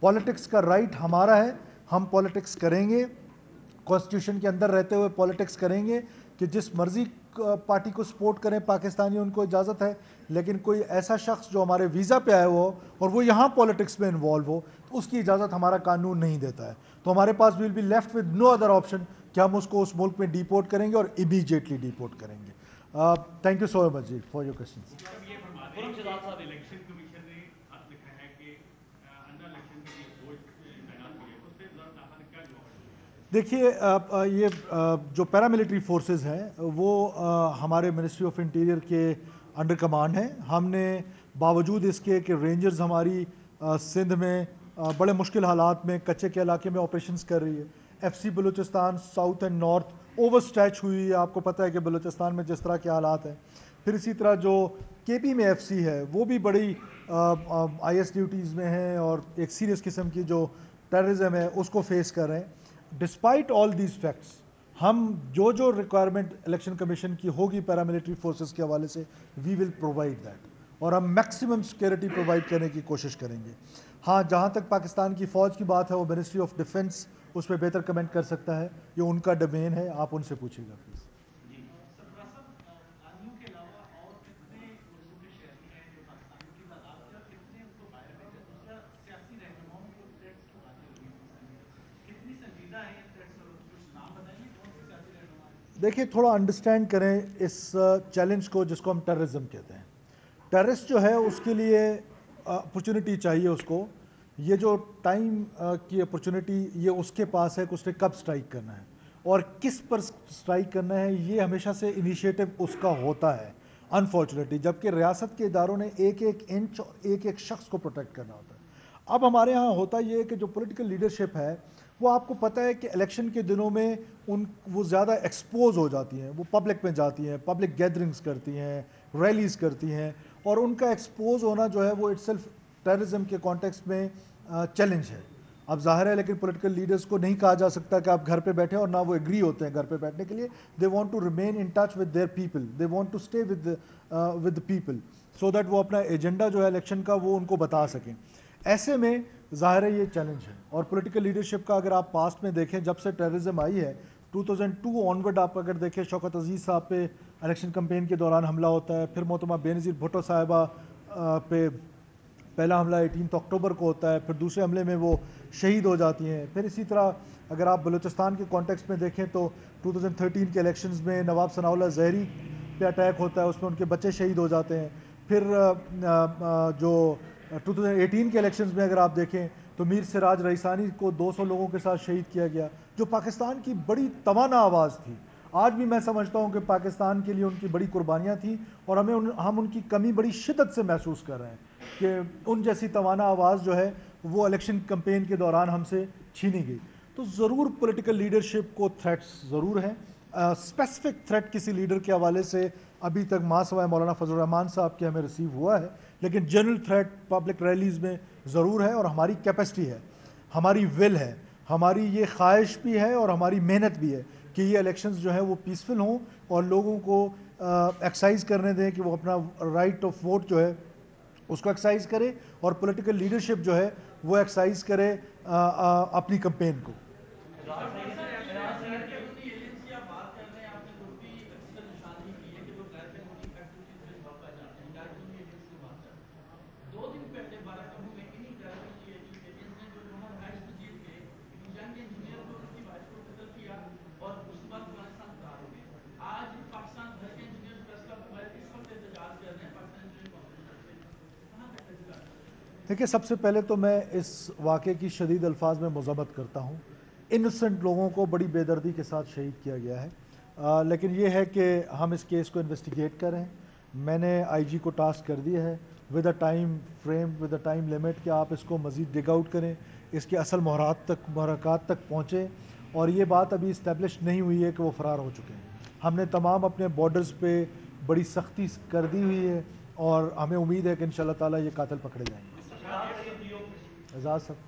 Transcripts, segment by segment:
Politics کا right ہمارا ہے, ہم پالیٹکس کریں گے, کانسٹیٹیوشن کے اندر رہتے ہوئے پالیٹکس کریں گے کہ جس مرضی پارٹی کو سپورٹ کریں پاکستانی, ان کو اجازت ہے, لیکن کوئی ایسا شخص جو ہمارے ویزا پہ آیا ہو اور وہ یہاں پالیٹکس میں انوالو ہو تو اس کی اجازت ہمارا قانون نہیں دیتا ہے. تو ہمارے پاس we'll be left with no other option کہ ہم اس کو اس ملک میں ڈیپورٹ کریں گے اور امیجیٹلی ڈیپورٹ کریں گے. تھینک یو سو مچ جی فار یور کوشچنس. دیکھیے یہ جو پیراملٹری فورسز ہیں وہ ہمارے منسٹری آف انٹیریئر کے انڈر کمانڈ ہیں. ہم نے باوجود اس کے کہ رینجرز ہماری سندھ میں بڑے مشکل حالات میں کچے کے علاقے میں آپریشنز کر رہی ہے, F C Balochistan south and north over stretch ہوئی ہے, آپ کو پتہ ہے کہ بلوچستان میں جس طرح کے حالات ہیں. پھر اسی طرح جو کے پی میں ایف سی ہے وہ بھی بڑی آئی ایس ڈیوٹیز میں ہیں اور ایک سیریس قسم کی جو ٹیررزم ہے اس کو فیس کر رہے ہیں. ڈسپائٹ آل دیز فیکٹس ہم جو ریکوائرمنٹ الیکشن کمیشن کی ہوگی پیراملٹری فورسز کے حوالے سے وی ول پرووائڈ دیٹ, اور ہم میکسیمم سیکورٹی پرووائڈ کرنے کی کوشش کریں گے. ہاں جہاں تک پاکستان کی فوج کی بات ہے وہ منسٹری آف ڈیفنس اس پہ بہتر کمنٹ کر سکتا ہے, یہ ان کا ڈومین ہے, آپ ان سے پوچھیے گا پلیز. دیکھیے تھوڑا انڈرسٹینڈ کریں اس چیلنج کو جس کو ہم ٹیررزم کہتے ہیں. ٹیررسٹ جو ہے اس کے لیے اپرچونٹی چاہیے اس کو, یہ جو ٹائم کی اپرچونٹی یہ اس کے پاس ہے کہ اس نے کب سٹرائک کرنا ہے اور کس پر سٹرائک کرنا ہے, یہ ہمیشہ سے انیشیٹو اس کا ہوتا ہے انفارچونیٹلی, جبکہ ریاست کے اداروں نے ایک ایک انچ اور ایک ایک شخص کو پروٹیکٹ کرنا ہوتا ہے. اب ہمارے ہاں ہوتا یہ ہے کہ جو پولیٹیکل لیڈرشپ ہے وہ آپ کو پتہ ہے کہ الیکشن کے دنوں میں وہ زیادہ ایکسپوز ہو جاتی ہیں, وہ پبلک میں جاتی ہیں, پبلک گیدرنگز کرتی ہیں, ریلیز کرتی ہیں, اور ان کا ایکسپوز ہونا جو ہے وہ اٹ سیلف ٹیررزم کے کانٹیکسٹ میں چیلنج ہے. اب ظاہر ہے لیکن پولیٹیکل لیڈرز کو نہیں کہا جا سکتا کہ آپ گھر پہ بیٹھیں, اور نہ وہ ایگری ہوتے ہیں گھر پہ بیٹھنے کے لیے. They want to remain in touch with their people, they want to stay with people so that وہ اپنا ایجنڈا جو ہے الیکشن کا وہ ان کو بتا سکیں. ایسے میں ظاہر ہے یہ چیلنج ہے, اور پولیٹیکل لیڈرشپ کا اگر آپ پاسٹ میں دیکھیں جب سے ٹیررزم آئی ہے 2002 آنورڈ آپ اگر دیکھیں شوکت عزیز صاحب پہ الیکشن کمپین کے دوران حملہ ہوتا ہے, پھر محترمہ بینظیر بھٹو صاحبہ پہ پہلا حملہ 18 اکتوبر کو ہوتا ہے, پھر دوسرے حملے میں وہ شہید ہو جاتی ہیں. پھر اسی طرح اگر آپ بلوچستان کے کانٹیکسٹ میں دیکھیں تو 2013 کے الیکشنز میں نواب ثناء اللہ زہری پہ اٹیک ہوتا ہے, اس میں ان کے بچے شہید ہو جاتے ہیں. پھر جو 2018 کے الیکشنز میں اگر آپ دیکھیں تو میر سراج رئیسانی کو 200 لوگوں کے ساتھ شہید کیا گیا, جو پاکستان کی بڑی توانا آواز تھی. آج بھی میں سمجھتا ہوں کہ پاکستان کے لیے ان کی بڑی قربانیاں تھیں, اور ہم ان کی کمی بڑی شدت سے محسوس کر رہے ہیں کہ ان جیسی توانا آواز جو ہے وہ الیکشن کمپین کے دوران ہم سے چھینی گئی. تو ضرور پولیٹیکل لیڈرشپ کو تھریٹس ضرور ہیں. اسپیسیفک تھریٹ کسی لیڈر کے حوالے سے ابھی تک ماں سوائے مولانا فضل الرحمان صاحب کے ہمیں ریسیو ہوا ہے, لیکن جنرل تھریٹ پبلک ریلیز میں ضرور ہے, اور ہماری کیپیسٹی ہے, ہماری ول ہے, ہماری یہ خواہش بھی ہے اور ہماری محنت بھی ہے کہ یہ الیکشنز جو ہیں وہ پیسفل ہوں اور لوگوں کو ایکسرسائز کرنے دیں کہ وہ اپنا رائٹ آف ووٹ جو ہے اس کو ایکسرسائز کرے, اور پولیٹیکل لیڈرشپ جو ہے وہ ایکسرسائز کرے اپنی کمپین کو. دیکھیے سب سے پہلے تو میں اس واقعے کی شدید الفاظ میں مذمت کرتا ہوں. انوسنٹ لوگوں کو بڑی بے دردی کے ساتھ شہید کیا گیا ہے, لیکن یہ ہے کہ ہم اس کیس کو انویسٹیگیٹ کریں. میں نے آئی جی کو ٹاسک کر دیا ہے with a time frame, with a time limit, کہ آپ اس کو مزید ڈگ آؤٹ کریں, اس کے اصل محرکات تک پہنچیں. اور یہ بات ابھی اسٹیبلش نہیں ہوئی ہے کہ وہ فرار ہو چکے ہیں. ہم نے تمام اپنے بارڈرز پہ بڑی سختی کر دی ہوئی ہے, اور ہمیں امید ہے کہ انشاءاللہ تعالیٰ یہ قاتل پکڑے جائیں گے. اعزاز صاحب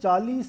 40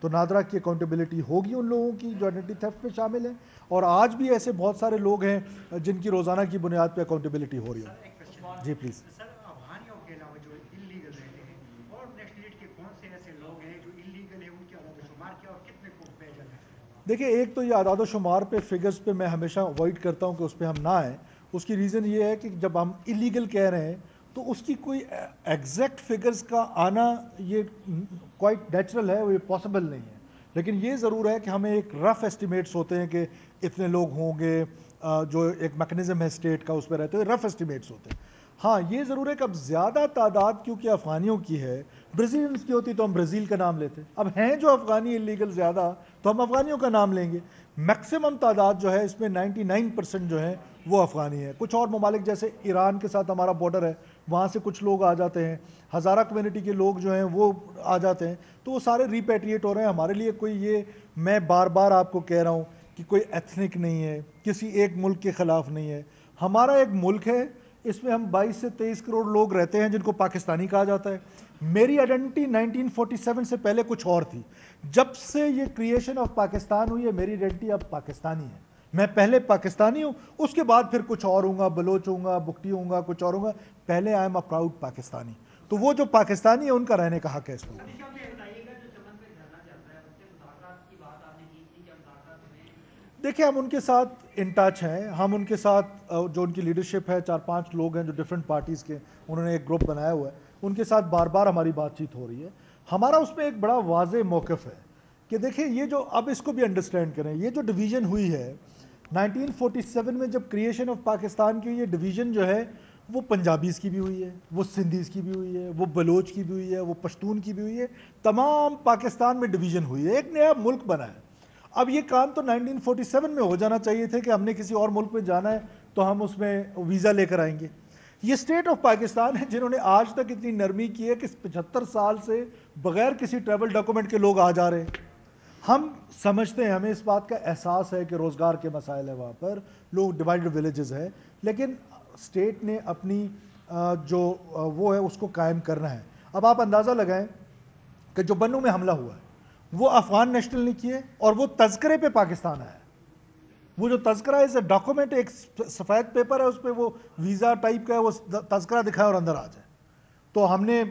تو نادرا کی اکاؤنٹیبلٹی ہوگی ان لوگوں کی جو آئیڈینٹی تھیفٹ میں شامل ہیں, اور آج بھی ایسے بہت سارے لوگ ہیں جن کی روزانہ کی بنیاد پہ اکاؤنٹیبلٹی ہو رہی ہے. جی پلیز. سر افغانیوں کے علاوہ جو انلیگل رہتے ہیں اور نیشنلٹی کے کون سے ایسے لوگ ہیں جو انلیگل ہیں, ان کے اعداد و شمار کیا اور کتنے کو بھیجا ہے؟ دیکھیں, ایک تو یہ اعداد و شمار پہ فگرز پہ میں ہمیشہ اوائڈ کرتا ہوں کہ اس پہ ہم نہ آئیں. اس کی ریزن یہ ہے کہ جب ہم انلیگل کہہ رہے ہیں تو اس کی کوئی ایگزیکٹ فگرز کا آنا یہ کوائٹ نیچرل ہے, وہ یہ پاسبل نہیں ہے. لیکن یہ ضرور ہے کہ ہمیں ایک رف ایسٹیمیٹس ہوتے ہیں کہ اتنے لوگ ہوں گے, جو ایک میکنزم ہے اسٹیٹ کا اس پہ رہتے ہیں, رف ایسٹیمیٹس ہوتے ہیں. ہاں یہ ضرور ہے کہ اب زیادہ تعداد کیونکہ افغانیوں کی ہے, برازیلینس کی ہوتی تو ہم برازیل کا نام لیتے, اب ہیں جو افغانی انلیگل زیادہ تو ہم افغانیوں کا نام لیں گے. میکسیمم تعداد جو ہے اس میں 99% جو ہیں وہ افغانی ہیں. کچھ اور ممالک جیسے ایران کے ساتھ ہمارا بارڈر ہے, وہاں سے کچھ لوگ آ جاتے ہیں, ہزارہ کمیونٹی کے لوگ جو ہیں وہ آ جاتے ہیں, تو وہ سارے ریپیٹریٹ ہو رہے ہیں. ہمارے لیے کوئی یہ, میں بار بار آپ کو کہہ رہا ہوں کہ کوئی ایتھنک نہیں ہے, کسی ایک ملک کے خلاف نہیں ہے. ہمارا ایک ملک ہے, اس میں ہم 22 سے 23 کروڑ لوگ رہتے ہیں جن کو پاکستانی کہا جاتا ہے. میری آئیڈینٹی 1947 سے پہلے کچھ اور تھی. جب سے یہ کریشن آف پاکستان ہوئی ہے میری آئیڈینٹی اب پاکستانی ہے. میں پہلے پاکستانی ہوں, اس کے بعد پھر کچھ اور ہوں گا, بلوچ ہوں گا, بگٹی ہوں گا, کچھ اور ہوں گا. پہلے I am a proud Pakistani. تو وہ جو پاکستانی ہے ان کا رہنے کا حق ہے اس میں. دیکھیں, ہم ان کے ساتھ ان ٹچ ہیں, ہم ان کے ساتھ جو ان کی لیڈرشپ ہے, 4-5 لوگ ہیں جو ڈفرینٹ پارٹیز کے, انہوں نے ایک گروپ بنایا ہوا ہے, ان کے ساتھ بار بار ہماری بات چیت ہو رہی ہے. ہمارا اس میں ایک بڑا واضح موقف ہے کہ دیکھیں یہ جو, اب اس کو بھی انڈرسٹینڈ کریں, یہ جو ڈویژن ہوئی ہے 1947 میں جب کریشن آف پاکستان کی, یہ ڈویژن جو ہے وہ پنجابیز کی بھی ہوئی ہے, وہ سندھیز کی بھی ہوئی ہے, وہ بلوچ کی بھی ہوئی ہے, وہ پشتون کی بھی ہوئی ہے. تمام پاکستان میں ڈویژن ہوئی ہے, ایک نیا ملک بنا ہے. اب یہ کام تو 1947 میں ہو جانا چاہیے تھے کہ ہم نے کسی اور ملک میں جانا ہے تو ہم اس میں ویزا لے کر آئیں گے. یہ اسٹیٹ آف پاکستان ہے جنہوں نے آج تک اتنی نرمی کی ہے کہ 75 سال سے بغیر کسی ٹریول ڈاکومنٹ کے لوگ آ جا رہے ہیں. ہم سمجھتے ہیں, ہمیں اس بات کا احساس ہے کہ روزگار کے مسائل ہیں, وہاں پر لوگ ڈیوائڈڈ ولیجز ہیں, لیکن اسٹیٹ نے اپنی جو وہ ہے اس کو قائم کرنا ہے. اب آپ اندازہ لگائیں کہ جو بنوں میں حملہ ہوا ہے وہ افغان نیشنل نے کیے, اور وہ تذکرے پہ پاکستان آیا. وہ جو تذکرہ ہے اسے ڈاکومنٹ, ایک سفید پیپر ہے, اس پہ وہ ویزا ٹائپ کا ہے, وہ تذکرہ دکھائے اور اندر آ جائے. تو ہم نے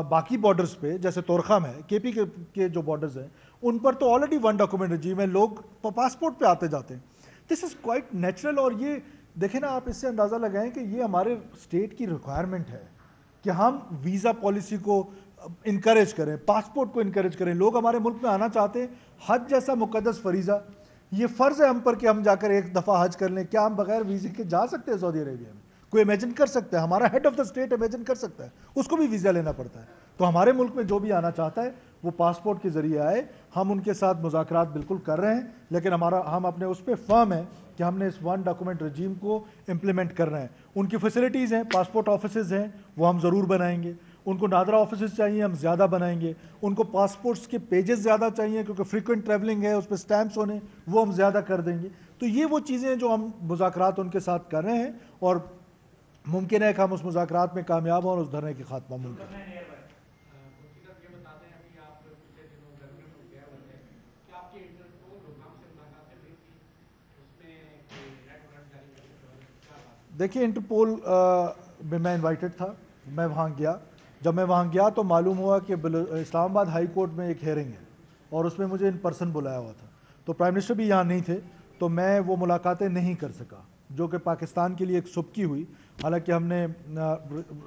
باقی بارڈرز پہ جیسے تورخم ہے, کے پی کے جو بارڈرز ہیں ان پر تو آلریڈی 1 ڈاکومنٹ رجیم ہے, لوگ پاسپورٹ پہ آتے جاتے ہیں. دس از کوائٹ نیچرل. اور یہ دیکھیں نا, آپ اس سے اندازہ لگائیں کہ یہ ہمارے اسٹیٹ کی ریکوائرمنٹ ہے کہ ہم ویزا پالیسی کو انکریج کریں, پاسپورٹ کو انکریج کریں. لوگ ہمارے ملک میں آنا چاہتے ہیں, حج جیسا مقدس فریضہ, یہ فرض ہے ہم پر کہ ہم جا کر ایک دفعہ حج کر لیں. کیا ہم بغیر ویزے کے جا سکتے ہیں سعودی عربیہ میں؟ کوئی امیجن کر سکتا ہے؟ ہمارا head of the state imagine کر سکتا ہے؟ اس کو بھی ویزا لینا پڑتا ہے. تو ہمارے ملک میں جو بھی آنا چاہتا ہے وہ پاسپورٹ کے ذریعے آئے. ہم ان کے ساتھ مذاکرات بالکل کر رہے ہیں, لیکن ہم اپنے اس پہ فرم ہیں کہ ہم نے اس 1 ڈاکومنٹ رجیم کو امپلیمنٹ کر رہے ہیں. ان کی فیسلٹیز ہیں, پاسپورٹ آفیسز ہیں, وہ ہم ضرور بنائیں گے. ان کو نادرا آفیسز چاہیے, ہم زیادہ بنائیں گے. ان کو پاسپورٹس کے پیجز زیادہ چاہیے کیونکہ فریکوینٹ ٹریولنگ ہے, اس پہ سٹیمپس ہونے, وہ ہم زیادہ کر دیں گے. تو یہ وہ چیزیں ہیں جو ہم مذاکرات ان کے ساتھ کر رہے ہیں, اور ممکن ہے کہ ہم اس مذاکرات میں کامیاب ہوں اور اس دھرنے کی خاتمہ ممکن ہے. دیکھیے, انٹرپول میں انوائٹڈ تھا, میں وہاں گیا. جب میں وہاں گیا تو معلوم ہوا کہ اسلام آباد ہائی کورٹ میں ایک ہیئرنگ ہے اور اس میں مجھے ان پرسن بلایا ہوا تھا. تو پرائم منسٹر بھی یہاں نہیں تھے, تو میں وہ ملاقاتیں نہیں کر سکا, جو کہ پاکستان کے لیے ایک سبکی ہوئی. حالانکہ ہم نے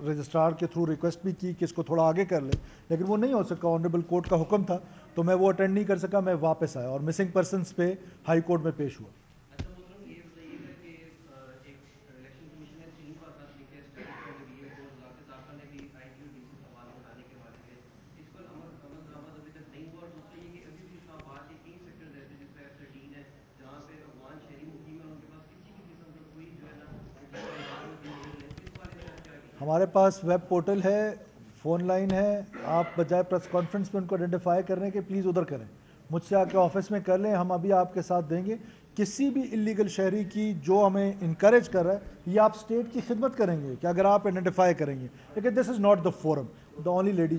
رجسٹرار کے تھرو ریکویسٹ بھی کی کہ اس کو تھوڑا آگے کر لے, لیکن وہ نہیں ہو سکا. آنریبل کورٹ کا حکم تھا, تو میں وہ اٹینڈ نہیں کر سکا. میں واپس آیا اور مسنگ پرسنس پہ ہائی کورٹ میں پیش ہوا. ہمارے پاس ویب پورٹل ہے, فون لائن ہے. آپ بجائے پریس کانفرنس میں ان کو آئیڈینٹیفائی کرنے کے پلیز ادھر کریں, مجھ سے آ کے آفس میں کر لیں. ہم ابھی آپ کے ساتھ دیں گے. کسی بھی انلیگل شہری کی جو ہمیں انکریج کر رہا ہے, یہ آپ اسٹیٹ کی خدمت کریں گے کہ اگر آپ آئیڈینٹیفائی کریں گے, لیکن this is not the forum. The only lady